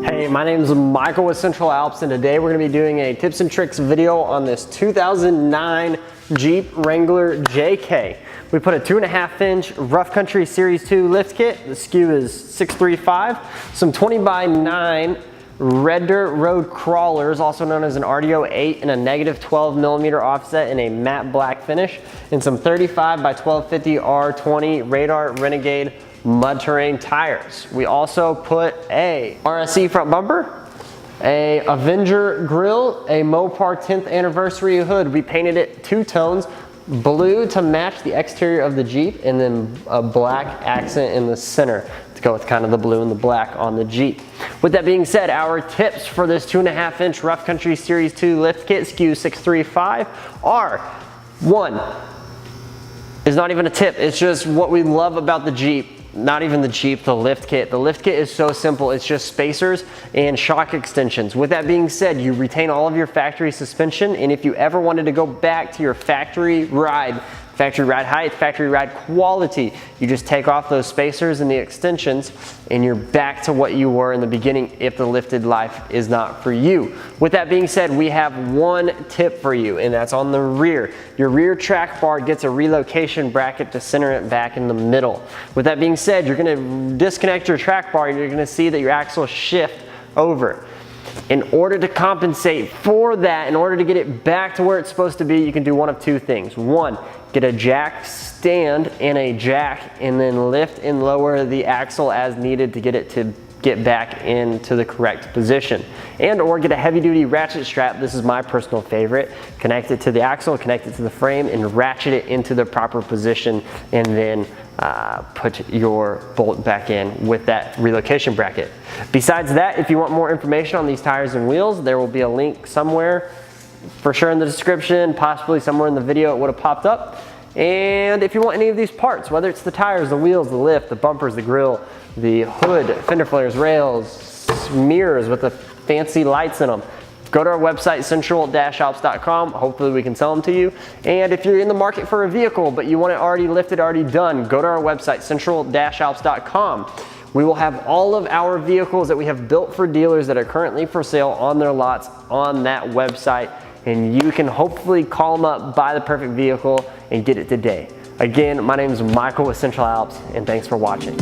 Hey, my name is Michael with Central Alps, and today we're going to be doing a tips and tricks video on this 2009 Jeep Wrangler JK. We put a 2.5 inch Rough Country Series 2 lift kit. The SKU is 635, some 20x9 red dirt road crawlers, also known as an RDO 8, and a negative 12mm offset in a matte black finish, and some 35x1250 R20 Radar Renegade mud terrain tires. We also put a RSE Front Bumper, a Avenger Grill, a Mopar 10th anniversary hood. We painted it 2 tones, blue to match the exterior of the Jeep, and then a black accent in the center to go with kind of the blue and the black on the Jeep. With that being said, our tips for this 2.5 inch Rough Country Series 2 lift kit, SKU 635, are: 1, is not even a tip, it's just what we love about the Jeep. Not even the Jeep, the lift kit. The lift kit is so simple. It's just spacers and shock extensions. With that being said, you retain all of your factory suspension, and if you ever wanted to go back to your factory ride height, factory ride quality, you just take off those spacers and the extensions and you're back to what you were in the beginning if the lifted life is not for you. With that being said, we have one tip for you, and that's on the rear. Your rear track bar gets a relocation bracket to center it back in the middle. With that being said, you're gonna disconnect your track bar and you're gonna see that your axle shift over. In order to compensate for that, in order to get it back to where it's supposed to be, you can do one of 2 things. 1, get a jack stand and a jack, and then lift and lower the axle as needed to get it to get back into the correct position. And or get a heavy duty ratchet strap. This is my personal favorite. Connect it to the axle, connect it to the frame, and ratchet it into the proper position, and then put your bolt back in with that relocation bracket. Besides that, if you want more information on these tires and wheels, there will be a link somewhere, for sure in the description, possibly somewhere in the video it would have popped up. And if you want any of these parts, whether it's the tires, the wheels, the lift, the bumpers, the grill, the hood, fender flares, rails, mirrors with the fancy lights in them, go to our website, central-alps.com. Hopefully we can sell them to you. And if you're in the market for a vehicle, but you want it already lifted, already done, go to our website, central-alps.com. We will have all of our vehicles that we have built for dealers that are currently for sale on their lots on that website. And you can hopefully call them up, buy the perfect vehicle, and get it today. Again, my name is Michael with Central Alps, and thanks for watching.